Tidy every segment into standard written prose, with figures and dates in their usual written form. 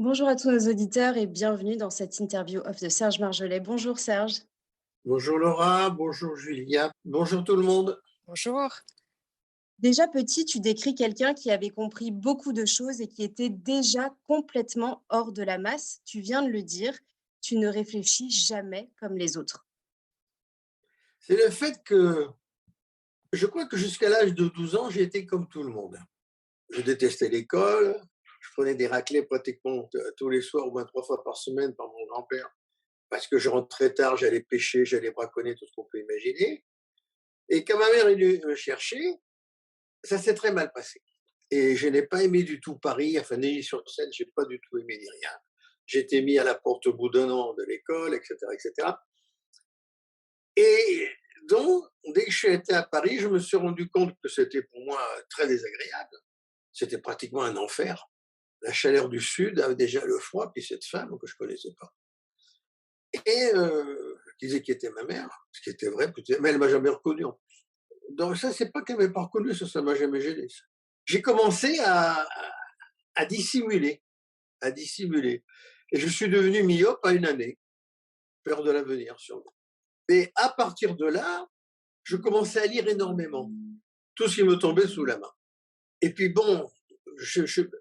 Bonjour à tous nos auditeurs et bienvenue dans cette interview of de Serge Marjolais. Bonjour Serge. Bonjour Laura, bonjour Julia, bonjour tout le monde. Bonjour. Déjà petit, tu décris quelqu'un qui avait compris beaucoup de choses et qui était déjà complètement hors de la masse. Tu viens de le dire, tu ne réfléchis jamais comme les autres. C'est le fait que je crois que jusqu'à l'âge de 12 ans, j'ai été comme tout le monde. Je détestais l'école, je prenais des raclées pratiquement tous les soirs, au moins 3 fois par semaine par mon grand-père, parce que je rentrais tard, j'allais pêcher, j'allais braconner, tout ce qu'on peut imaginer. Et quand ma mère est venue me chercher, ça s'est très mal passé. Et je n'ai pas aimé du tout Paris, enfin Neuilly-sur-Seine, j'ai pas du tout aimé ni rien. J'étais mis à la porte au bout d'un an de l'école, etc., etc. Et donc, dès que je suis été à Paris, je me suis rendu compte que c'était pour moi très désagréable. C'était pratiquement un enfer. La chaleur du sud, déjà le froid, puis cette femme que je connaissais pas. Et qui disait qui était ma mère, ce qui était vrai, mais elle m'a jamais reconnu en plus. Donc ça, c'est pas qu'elle m'ait pas reconnu, ça m'a jamais gêné. Ça. J'ai commencé à dissimuler, à dissimuler. Et je suis devenu myope à une année, peur de l'avenir sûrement. Et à partir de là, je commençais à lire énormément, tout ce qui me tombait sous la main. Et puis bon,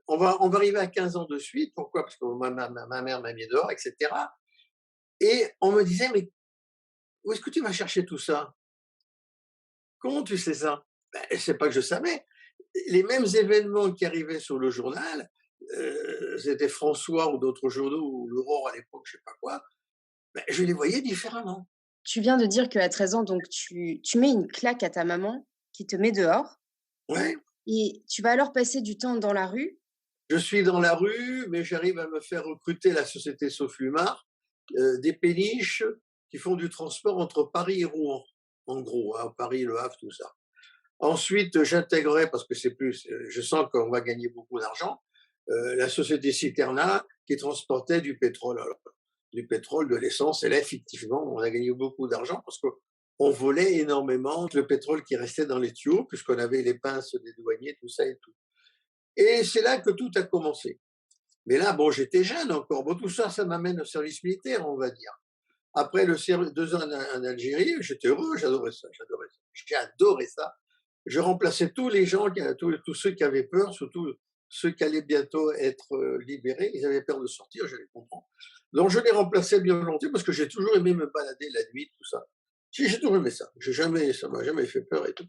on va arriver à 15 ans de suite. Pourquoi? Parce que ma mère m'a mis dehors, etc. Et on me disait, mais où est-ce que tu vas chercher tout ça? Comment tu sais ça? Ben, c'est pas que je savais. Les mêmes événements qui arrivaient sur le journal, c'était François ou d'autres journaux, ou l'Aurore à l'époque, je sais pas quoi, ben, je les voyais différemment. Tu viens de dire qu'à 13 ans, donc tu mets une claque à ta maman qui te met dehors Ouais, et tu vas alors passer du temps dans la rue. je suis dans la rue, mais j'arrive à me faire recruter la société Soflumar, des péniches qui font du transport entre Paris et Rouen, en gros, hein, Paris, Le Havre, tout ça. Ensuite, j'intégrais, parce que c'est plus, je sens qu'on va gagner beaucoup d'argent, la société Citerna qui transportait du pétrole. Alors, du pétrole, de l'essence, et là, effectivement, on a gagné beaucoup d'argent parce qu'on volait énormément le pétrole qui restait dans les tuyaux, puisqu'on avait les pinces des douaniers, tout ça et tout. Et c'est là que tout a commencé. Mais là, bon, j'étais jeune encore. Bon, tout ça, ça m'amène au service militaire, on va dire. Après 2 ans en Algérie, j'étais heureux, j'adorais ça, j'adorais ça. J'ai adoré ça. Je remplaçais tous les gens, tous ceux qui avaient peur, surtout ceux qui allaient bientôt être libérés. Ils avaient peur de sortir, je les comprends. Donc je les remplaçais bien volontiers parce que j'ai toujours aimé me balader la nuit, tout ça. J'ai toujours aimé ça. Ça m'a jamais fait peur et tout.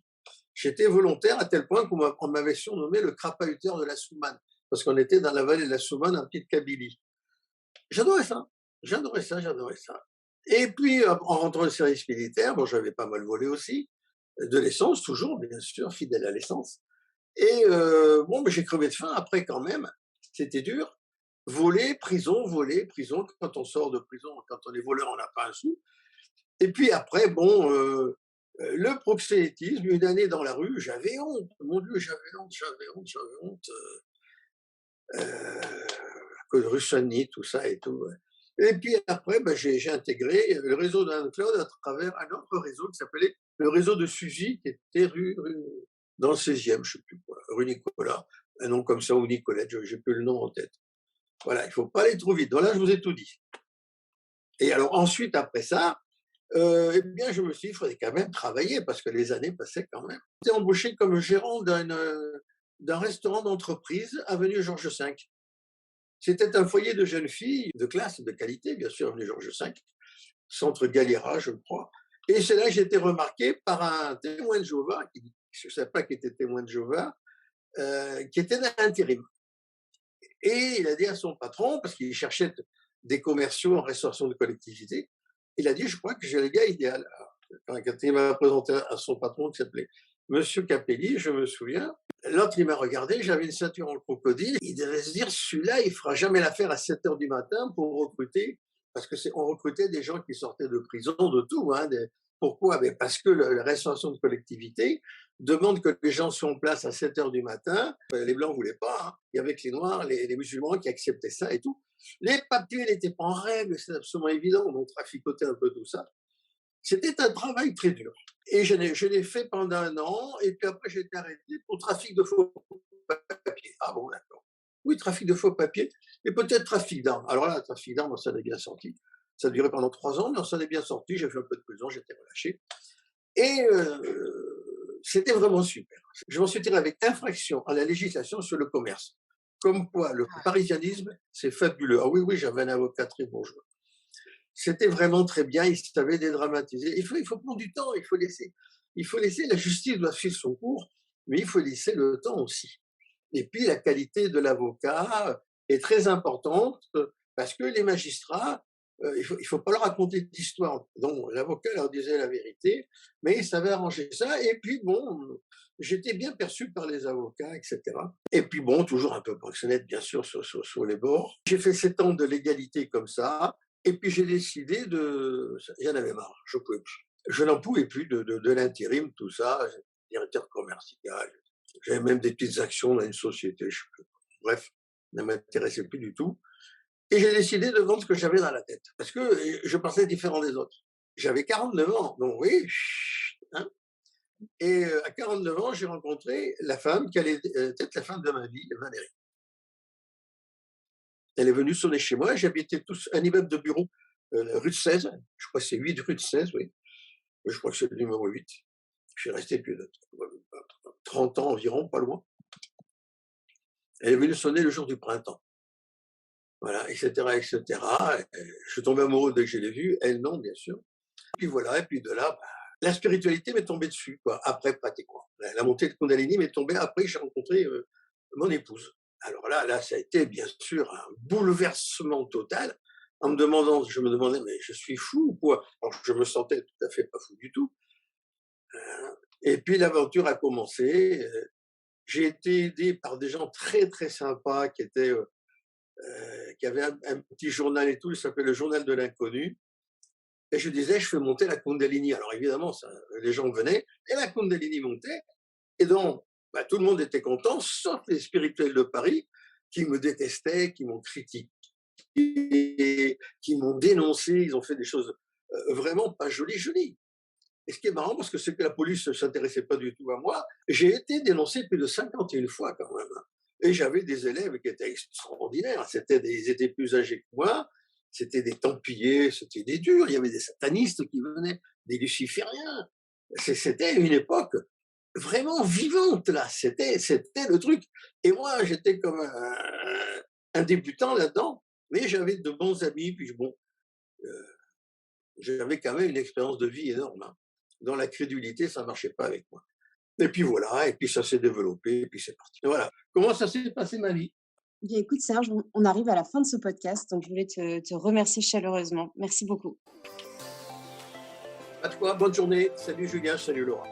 J'étais volontaire à tel point qu'on m'avait surnommé le crapahuteur de la Soumane, parce qu'on était dans la vallée de la Soumane, en petite Kabylie. J'adorais ça, j'adorais ça, j'adorais ça. Et puis, en rentrant au service militaire, bon, j'avais pas mal volé aussi, de l'essence toujours, bien sûr, fidèle à l'essence. Et bon, mais j'ai crevé de faim après quand même, c'était dur. Voler, prison, quand on sort de prison, quand on est voleur, on n'a pas un sou. Et puis après, bon, le proxénétisme, une année dans la rue, j'avais honte, mon Dieu, j'avais honte. Rue Saint-Denis, tout ça et tout. Ouais. Et puis après, ben, j'ai intégré le réseau d'Anne-Claude à travers un autre réseau qui s'appelait le réseau de Suzy, qui était dans le 16e, je ne sais plus quoi, rue Nicolas, un nom comme ça, ou Nicolette, je n'ai plus le nom en tête. Voilà, il ne faut pas aller trop vite. Donc là, je vous ai tout dit. Et alors ensuite, après ça, eh bien, je me suis dit, il faudrait quand même travailler parce que les années passaient quand même. J'étais embauché comme gérant d'un restaurant d'entreprise, avenue Georges V. C'était un foyer de jeunes filles de classe, de qualité, bien sûr, avenue Georges V, centre Galliera, je crois. Et c'est là que j'ai été remarqué par un témoin de Jéhovah, je ne savais pas qu'il était témoin de Jéhovah, qui était d'intérim. Et il a dit à son patron, parce qu'il cherchait des commerciaux en restauration de collectivité, il a dit, je crois que j'ai le gars idéal. Alors, quand il m'a présenté à son patron qui s'appelait Monsieur Capelli, je me souviens, l'autre, il m'a regardé, j'avais une ceinture en crocodile. Il devait se dire, celui-là, il fera jamais l'affaire à 7 heures du matin pour recruter, parce que on recrutait des gens qui sortaient de prison, de tout. Hein, pourquoi? Mais parce que la restauration de collectivité demande que les gens soient en place à 7 heures du matin. Les Blancs ne voulaient pas. Hein. Il y avait que les Noirs, les musulmans qui acceptaient ça et tout. Les papiers n'étaient pas en règle, c'est absolument évident. On traficotait un peu tout ça. C'était un travail très dur. Et je l'ai fait pendant un an, et puis après j'ai été arrêté pour trafic de faux papiers. Ah bon, d'accord. Oui, trafic de faux papiers et peut-être trafic d'armes. Alors là, trafic d'armes, on s'en est bien sorti. Ça a duré pendant 3 ans, mais on s'en est bien sorti. J'ai fait un peu de prison, j'étais relâché et c'était vraiment super. Je m'en suis tiré avec infraction à la législation sur le commerce. Comme quoi, le parisianisme, c'est fabuleux. Ah oui, oui, j'avais un avocat très bourgeois. C'était vraiment très bien, il savait dédramatiser. Il faut prendre du temps, il faut laisser la justice doit suivre son cours, mais il faut laisser le temps aussi. Et puis la qualité de l'avocat est très importante parce que les magistrats, il faut pas leur raconter d'histoire. Donc l'avocat leur disait la vérité, mais il savait arranger ça. Et puis bon, j'étais bien perçu par les avocats, etc. Et puis bon, toujours un peu proxénète, bien sûr, sur les bords. J'ai fait 7 ans de légalité comme ça. Et puis j'ai décidé de... Il y en avait marre, je pouvais plus. Je n'en pouvais plus de l'intérim, tout ça, directeur commercial. J'avais même des petites actions dans une société, je sais plus. Bref, ça ne m'intéressait plus du tout. Et j'ai décidé de vendre ce que j'avais dans la tête, parce que je pensais différent des autres. J'avais 49 ans, donc oui, hein. Et à 49 ans, j'ai rencontré la femme qui allait être la femme de ma vie, Valérie. Elle est venue sonner chez moi, j'habitais tous un immeuble de bureau, rue de 16, je crois que c'est 8 rue de 16, oui. Je crois que c'est le numéro 8. Je suis resté plus de 30 ans environ, pas loin. Elle est venue sonner le jour du printemps. Voilà, etc., etc. Je suis tombé amoureux dès que je l'ai vue, elle non, bien sûr. Puis voilà, et puis de là, bah, la spiritualité m'est tombée dessus, quoi, après pratiquement. La montée de Kundalini m'est tombée après que j'ai rencontré mon épouse. Alors là, ça a été bien sûr un bouleversement total. Je me demandais, mais je suis fou ou quoi? Alors je me sentais tout à fait pas fou du tout. Et puis l'aventure a commencé. J'ai été aidé par des gens très très sympas qui avaient un petit journal et tout, il s'appelait le Journal de l'Inconnu. Et je disais, je fais monter la Kundalini. Alors évidemment, les gens venaient et la Kundalini montait. Et donc, bah, tout le monde était content, sauf les spirituels de Paris qui me détestaient, qui m'ont critiqué, qui m'ont dénoncé. Ils ont fait des choses vraiment pas jolies, jolies. Et ce qui est marrant, parce que c'est que la police ne s'intéressait pas du tout à moi, j'ai été dénoncé plus de 51 fois quand même. Et j'avais des élèves qui étaient extraordinaires. Ils étaient plus âgés que moi, c'était des templiers, c'était des durs. Il y avait des satanistes qui venaient, des lucifériens. C'était une époque vraiment vivante, là. C'était le truc. Et moi, j'étais comme un débutant là-dedans, mais j'avais de bons amis, puis bon, j'avais quand même une expérience de vie énorme, hein. Dans la crédulité, ça ne marchait pas avec moi. Et puis voilà, et puis ça s'est développé, et puis c'est parti. Voilà. Comment ça s'est passé ma vie? Bien, écoute, Serge, on arrive à la fin de ce podcast, donc je voulais te remercier chaleureusement. Merci beaucoup. À toi, bonne journée. Salut Julien, salut Laura.